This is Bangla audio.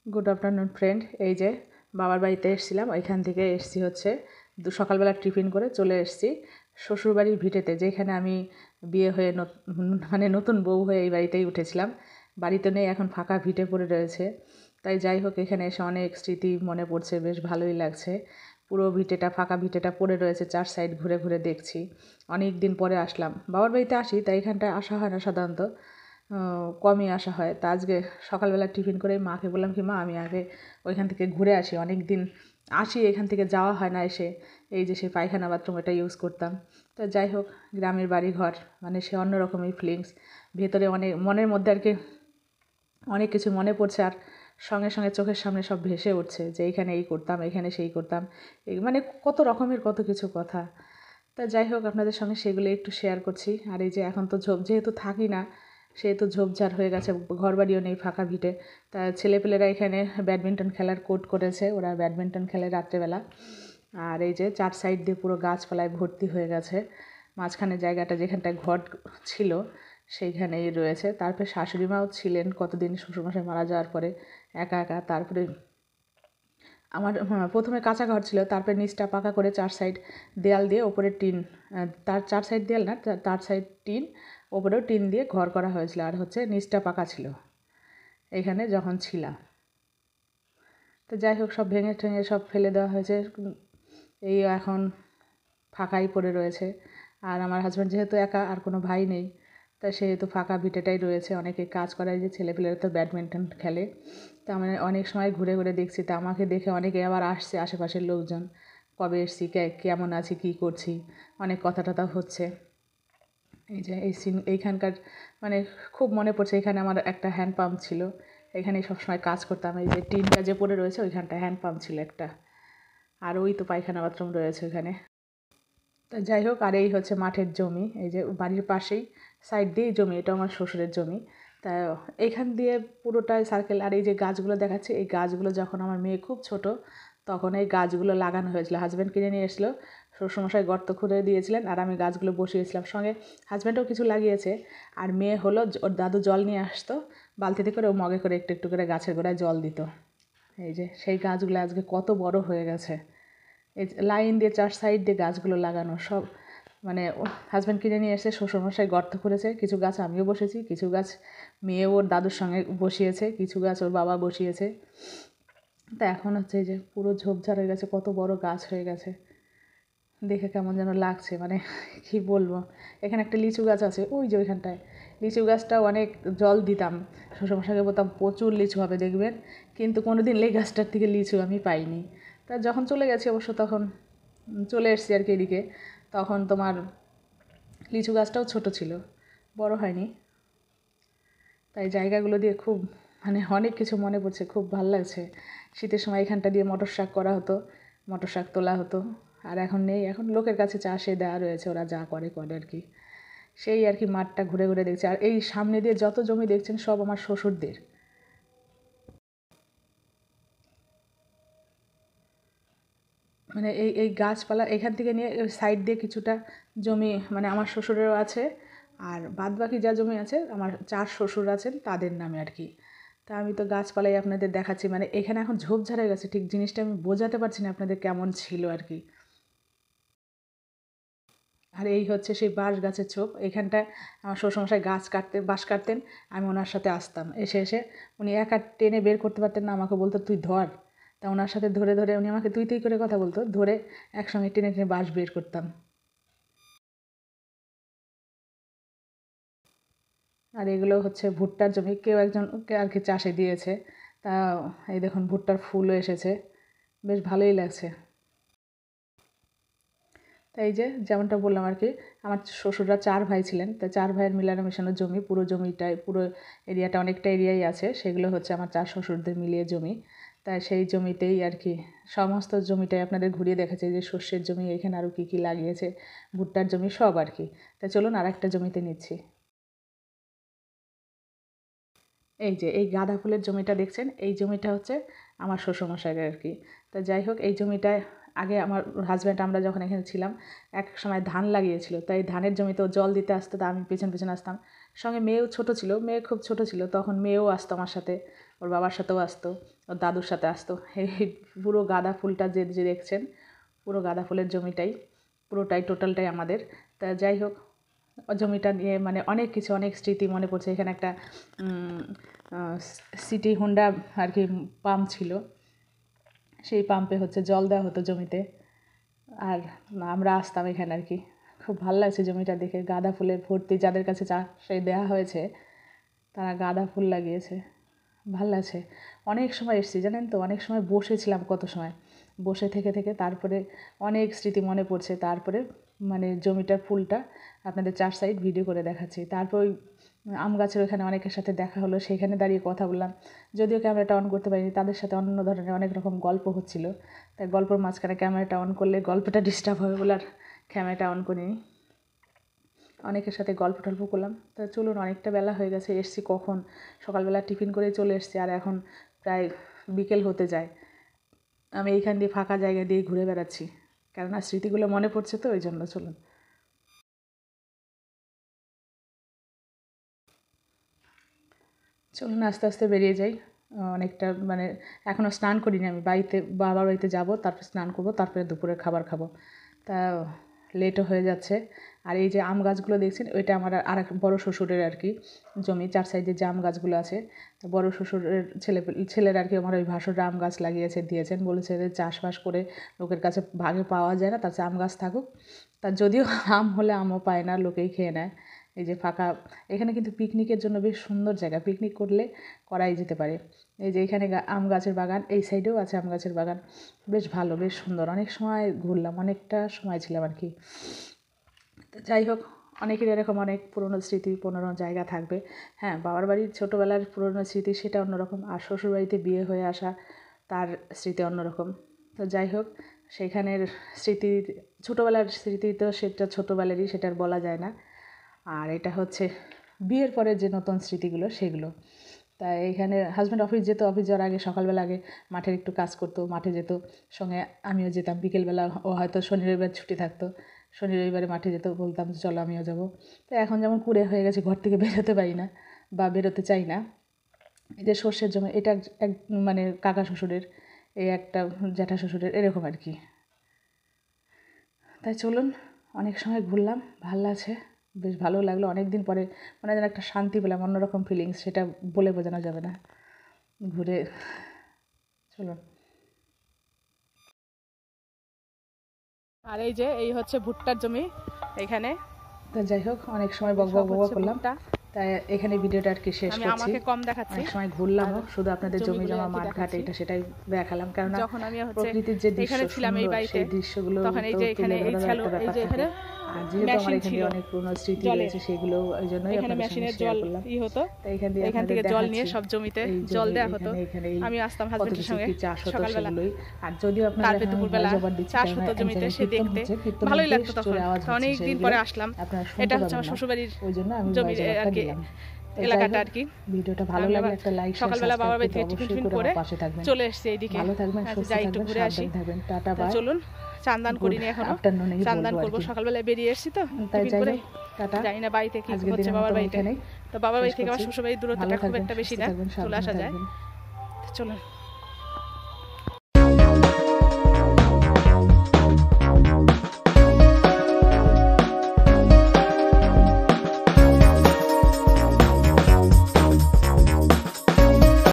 Good afternoon friend. এই যে বাবার বাড়িতে এসেছিলাম, ওইখান থেকে এসেছি হচ্ছে সকালবেলা টিফিন করে চলে এসেছি শ্বশুরবাড়ির ভিটেতে, যেখানে আমি বিয়ে হয়ে মানে নতুন বউ হয়ে এই বাড়িতেই উঠেছিলাম। বাড়িতে নেই, এখন ফাঁকা ভিটে পড়ে রয়েছে। তাই যাই হোক, এখানে এসে অনেক স্মৃতি মনে পড়ছে, বেশ ভালোই লাগছে। পুরো ভিটেটা, ফাঁকা ভিটেটা পড়ে রয়েছে, চার সাইড ঘুরে ঘুরে দেখছি। অনেক দিন পরে আসলাম, বাবার বাড়িতে আসি তাই এখানটায় আসা হয় না সাধারণত, কমই আসা হয়। তা আজকে সকালবেলা টিফিন করে মাকে বললাম কি, মা আমি আগে ওইখান থেকে ঘুরে আসি, অনেক দিন আসি এখান থেকে যাওয়া হয় না, এসে এই যে সেই পায়খানা বাথরুম এটা ইউজ করতাম। তো যাই হোক, গ্রামের বাড়ি ঘর মানে সে অন্যরকমই ফিলিংস। ভেতরে অনেক মনের মধ্যে আর কি অনেক কিছু মনে পড়ছে, আর সঙ্গে সঙ্গে চোখের সামনে সব ভেসে উঠছে যে এইখানে এই করতাম, এখানে সেই করতাম, এই মানে কত রকমের কত কিছু কথা। তা যাই হোক, আপনাদের সঙ্গে সেগুলো একটু শেয়ার করছি। আর এই যে এখন তো যেহেতু থাকি না, সেহেতু ঝোপঝাড় হয়ে গেছে, ঘরবাড়িও নেই, ফাঁকা ভিটে। তা ছেলেপেলেরা এখানে ব্যাডমিন্টন খেলার কোর্ট করেছে, ওরা ব্যাডমিন্টন খেলে রাত্রেবেলা। আর এই যে চার সাইড দিয়ে পুরো গাছপালায় ভর্তি হয়ে গেছে, মাঝখানে জায়গাটা যেখানটায় ঘর ছিল সেইখানেই রয়েছে। তারপরে শাশুড়ি মাও ছিলেন কতদিন, শ্বশুরমশাই মারা যাওয়ার পরে একা একা। তারপরে আমার প্রথমে কাঁচা ঘর ছিল, তারপরে নিচটা পাকা করে চার সাইড দেয়াল দিয়ে, ওপরে টিন, তার চার সাইড দেয়াল না, তার সাইড টিন, ওপরেও টিন দিয়ে ঘর করা হয়েছিল। আর হচ্ছে নিচটা পাকা ছিল এখানে যখন ছিলাম। তো যাই হোক, সব ভেঙে ঠেঙে সব ফেলে দেওয়া হয়েছে, এই এখন ফাঁকাই পড়ে রয়েছে। আর আমার হাজব্যান্ড যেহেতু একা, আর কোনো ভাই নেই, তা সেহেতু ফাঁকা ভিটেটাই রয়েছে। অনেকে কাজ করায়, যে ছেলেপেলেরা তো ব্যাডমিন্টন খেলে। তা মানে অনেক সময় ঘুরে ঘুরে দেখছি, তা আমাকে দেখে অনেকে আবার আসছে, আশেপাশের লোকজন, কবে এসছি, কেমন আছি, কী করছি, অনেক কথা টথা হচ্ছে। এই যে এই এইখানকার মানে খুব মনে পড়ছে, এখানে আমার একটা হ্যান্ড পাম্প ছিল, এখানেই সবসময় কাজ করতাম। এই যে টিনটা যে পড়ে রয়েছে ওইখানটা হ্যান্ড পাম্প ছিল একটা, আর ওই তো পায়খানা বাথরুম রয়েছে ওখানে। তা যাই হোক, আর এই হচ্ছে মাঠের জমি, এই যে বাড়ির পাশেই সাইড দিয়েই জমি, এটা আমার শ্বশুরের জমি। তা এইখান দিয়ে পুরোটাই সার্কেল। আর এই যে গাছগুলো দেখাচ্ছে, এই গাছগুলো যখন আমার মেয়ে খুব ছোট, তখন এই গাছগুলো লাগানো হয়েছিল, হাজব্যান্ড কিনে নিয়ে এসেছিলো, শ্বশুরমশাই গর্ত খুঁড়ে দিয়েছিলেন, আর আমি গাছগুলো বসিয়েছিলাম, সঙ্গে হাজব্যান্ডও কিছু লাগিয়েছে। আর মেয়ে হলো, ওর দাদু জল নিয়ে আসতো বালতিতে করে, ও মগে করে একটু একটু করে গাছের গোড়ায় জল দিত। এই যে সেই গাছগুলো আজকে কত বড় হয়ে গেছে, এই লাইন দিয়ে চার সাইড দিয়ে গাছগুলো লাগানো সব। মানে হাজব্যান্ড কিনে নিয়ে এসে শ্বশুরমশাই গর্ত করেছে, কিছু গাছ আমিও বসেছি, কিছু গাছ মেয়ে ওর দাদুর সঙ্গে বসিয়েছে, কিছু গাছ ওর বাবা বসিয়েছে। তা এখন হচ্ছে এই যে পুরো ঝোপঝাড় হয়ে গেছে, কত বড় গাছ হয়ে গেছে, দেখে কেমন যেন লাগছে, মানে কি বলবো। এখানে একটা লিচু গাছ আছে, ওই যে ওইখানটায় লিচু গাছটা অনেক জল দিতাম, শ্বশুরমশাইকে বলতাম প্রচুর লিচু হবে দেখবেন, কিন্তু কোনো দিন এই গাছটার থেকে লিচু আমি পাইনি। তা যখন চলে গেছি অবশ্য, তখন চলে এসেছি আর কি এদিকে, তখন তোমার লিচু গাছটাও ছোট ছিল, বড় হয়নি। তাই জায়গাগুলো দিয়ে খুব মানে অনেক কিছু মনে পড়ছে, খুব ভাল লাগছে। শীতের সময় এখানটা দিয়ে মটর শাক করা হতো, মটর শাক তোলা হতো। আর এখন নেই, এখন লোকের কাছে চাষে দেওয়া রয়েছে, ওরা যা করে করে আর কি। সেই আর কি মাঠটা ঘুরে ঘুরে দেখছি। আর এই সামনে দিয়ে যত জমি দেখছেন সব আমার শ্বশুরদের। মানে এই এই গাছপালা এখান থেকে নিয়ে সাইড দিয়ে কিছুটা জমি মানে আমার শ্বশুরেরও আছে, আর বাদ বাকি যা জমি আছে আমার চার শ্বশুর আছেন তাদের নামে আর কি। তা আমি তো গাছপালাই আপনাদের দেখাচ্ছি, মানে এখানে এখন ঝোপঝাড় হয়ে গেছে, ঠিক জিনিসটা আমি বোঝাতে পারছি না আপনাদের কেমন ছিল আর কি। আর এই হচ্ছে সেই বাঁশ গাছের ছোপ, এখানটায় আমার শ্বশুরমশাই বাঁশ কাটতেন, আমি ওনার সাথে আসতাম, এসে এসে উনি একা টেনে বের করতে পারতেন না, আমাকে বলতো তুই ধর। তা ওনার সাথে ধরে ধরে উনি আমাকে তুই তুই করে কথা বলতো, ধরে একসঙ্গে টেনে টেনে বাঁশ বের করতাম। আর এগুলো হচ্ছে ভুট্টার জমি, কেউ একজনকে আর কি চাষে দিয়েছে। তা এই দেখুন ভুট্টার ফুলও এসেছে, বেশ ভালোই লাগছে। তাই এই যে যেমনটা বললাম আর কি, আমার শ্বশুররা চার ভাই ছিলেন, তা চার ভাইয়ের মিলানো মেশানো জমি, পুরো জমিটায় পুরো এরিয়াটা অনেকটা এরিয়াই আছে, সেগুলো হচ্ছে আমার চার শ্বশুরদের মিলিয়ে জমি। তাই সেই জমিতেই আর কি সমস্ত জমিটাই আপনাদের ঘুরিয়ে দেখাচ্ছে, যে শস্যের জমি, এখানে আরও কী কী লাগিয়েছে, ভুট্টার জমি সব আর কি। তা চলুন আর একটা জমিতে নিচ্ছি। এই যে এই গাঁদা ফুলের জমিটা দেখছেন, এই জমিটা হচ্ছে আমার শ্বশুরমশাইয়ের আর কি। তা যাই হোক, এই জমিটায় আগে আমার হাজব্যান্ড, আমরা যখন এখানে ছিলাম, এক সময় ধান লাগিয়েছিল, তাই ধানের জমিতেও জল দিতে আসতো, তা আমি পেছন পেছন আসতাম। সঙ্গে মেয়েও ছোট ছিল, মেয়ে খুব ছোট ছিল তখন, মেয়েও আসতো আমার সাথে, ওর বাবার সাথেও আসতো, ওর দাদুর সাথে আসতো। এই পুরো গাঁদা ফুলটা যে যে দেখছেন, পুরো গাঁদা ফুলের জমিটাই পুরোটাই টোটালটাই আমাদের। তা যাই হোক, জমিটা নিয়ে মানে অনেক কিছু, অনেক স্মৃতি মনে পড়ছে। এখানে একটা সিটি হোন্ডা আর কি পাম্প ছিল, সেই পাম্পে হচ্ছে জল দেওয়া হতো জমিতে, আর আমরা আসতাম এখানে আর কি। খুব ভালো লাগছে জমিটা দেখে, গাঁদা ফুলে ভর্তি। যাদের কাছে চাষে দেওয়া হয়েছে তারা গাঁদা ফুল লাগিয়েছে, ভাল লাগছে। অনেক সময় এসেছি জানেন তো, অনেক সময় বসেছিলাম, কত সময় বসে থেকে থেকে তারপরে অনেক স্মৃতি মনে পড়ছে। তারপরে মানে জমিটার ফুলটা আপনাদের 4 সাইড ভিডিও করে দেখাচ্ছি। তারপর ওই আম গাছের ওখানে অনেকের সাথে দেখা হলো, সেখানে দাঁড়িয়ে কথা বললাম। যদিও ক্যামেরাটা অন করতে পারিনি, তাদের সাথে অন্য ধরনের অনেক রকম গল্প হচ্ছিল। তাই গল্পের মাঝখানে ক্যামেরাটা অন করলে গল্পটা ডিস্টার্ব হবে বলে আর ক্যামেরাটা অন করিনি। অনেকের সাথে গল্প টল্প করলাম। তা চলুন, অনেকটা বেলা হয়ে গেছে, এসছি কখন, সকালবেলা টিফিন করে চলে এসছি, আর এখন প্রায় বিকেল হতে যায়। আমি এইখান দিয়ে ফাঁকা জায়গা দিয়ে ঘুরে বেড়াচ্ছি, কেননা স্মৃতিগুলো মনে পড়ছে তো, ওই জন্য। চলুন চলুন আস্তে আস্তে বেরিয়ে যাই। অনেকটা মানে এখনও স্নান করিনি আমি, বাবার বাড়িতে যাব, তারপর স্নান করব, তারপরে দুপুরের খাবার খাবো। তা লেটও হয়ে যাচ্ছে। আর এই যে আম গাছগুলো দেখছেন, ওইটা আমার আর এক বড়ো শ্বশুরের আর কি জমি। 4 সাইডে যে আম গাছগুলো আছে, তো বড়ো শ্বশুরের ছেলের আর কি আমার ওই ভাসুররা আম গাছ লাগিয়েছে, দিয়েছেন, বলেছে যে চাষবাস করে লোকের কাছে ভাগে পাওয়া যায় না, তার চেয়ে আম গাছ থাকুক। তা যদিও আম হলে আমও পায় না, লোকেই খেয়ে নেয়। এই যে ফাঁকা, এখানে কিন্তু পিকনিকের জন্য বেশ সুন্দর জায়গা, পিকনিক করলে করাই যেতে পারে। এই যে এখানে আম গাছের বাগান, এই সাইডেও আছে আম গাছের বাগান, বেশ ভালো, বেশ সুন্দর। অনেক সময় ঘুরলাম, অনেকটা সময় ছিলাম আর কি। তো যাই হোক, অনেকের এরকম অনেক পুরনো স্মৃতি, পুরনো জায়গা থাকবে। হ্যাঁ, বাবার বাড়ির ছোটোবেলার পুরনো স্মৃতি সেটা অন্যরকম, আর শ্বশুরবাড়িতে বিয়ে হয়ে আসা তার স্মৃতি অন্যরকম। তো যাই হোক, সেখানের স্মৃতি, ছোটোবেলার স্মৃতি তো সেটা ছোটোবেলারই, সেটা আর বলা যায় না। আর এটা হচ্ছে বিয়ের পরে যে নতুন স্মৃতিগুলো, সেগুলো। তাই এখানে হাজব্যান্ড অফিস যেত, অফিস যাওয়ার আগে সকালবেলা আগে মাঠের একটু কাজ করতো, মাঠে যেত, সঙ্গে আমিও যেতাম। বিকেলবেলা ও হয়তো শনি রবিবার ছুটি থাকতো, শনি রবিবারে মাঠে যেত, বলতাম চলো আমিও যাবো। তো এখন যেমন কুড়ে হয়ে গেছে, ঘর থেকে বেরোতে পারি না বা বেরোতে চাই না। এই যে সর্ষের জমি, এটা এক মানে কাকা শ্বশুরের, এই একটা জ্যাঠা শ্বশুরের, এরকম আর কি। তাই চলুন, অনেক সময় ঘুরলাম, ভাল লাগছে, বেশ ভালো লাগলো। অনেক দিন পরে মানে যেন একটা শান্তি পেলাম, অন্যরকম ফিলিংস, সেটা বলে বোঝানো যাবে না। ঘুরে চলুন। আর এই যে এই হচ্ছে ভুট্টার জমি এখানে। তা যাই হোক, অনেক সময় বক করলাম, তাই এখানে ভিডিওটা আর কি শেষ করছি। আমাকে কম দেখাচ্ছি, অনেক সময় ঘুরলাম, শুধু আপনাদের জমি জমা মাঠ ঘাট এটা সেটাই দেখালাম, কারণ যখন আমি প্রকৃতির যে দৃশ্য ছিলাম এই বাড়িতে, সেই দৃশ্যগুলো তখন এই যে এখানে এই ছিল, এই যে এখানে, আর যেহেতু আমার এখানে অনেক পুরনো স্মৃতি রয়েছে, সেগুলো ওই জন্যই আপনাদের সঙ্গে শেয়ার করলাম। তাই এখান থেকে জল নিয়ে সব জমিতে জল দেওয়া হতো, আমি আসতাম হাজবেন্ডের সঙ্গে সকালবেলা। আর যদিও আপনারা দুপুরবেলা চাষ হতো জমিতে, সে দেখতে ভালোই লাগতো। তখন অনেক দিন পরে আসলাম, এটা হচ্ছে আমার শ্বশুরবাড়ির জমি আর কি, এলাকাটা আর কি। ভিডিওটা ভালো লাগলে একটা লাইক, সকালবেলা বাবার বাড়ি থেকে টিফিন করে চলে এসেছি এইদিকে। ভালো থাকবেন, সুস্থ থাকবেন, একটু ঘুরে আসি। Tata bye. চলুন, চান্দান করিনি এখনো, চান্দান করবো, সকালবেলায় বেরিয়ে এসেছি তো টিফিন করে। জানি না বাড়িতে কি হচ্ছে বাবার বাড়িতে, তো বাবার বাড়ি থেকে আমার শ্বশুরবাড়ির দূরত্বটা খুব একটা বেশি না, চলে আসা যায়। চলুন।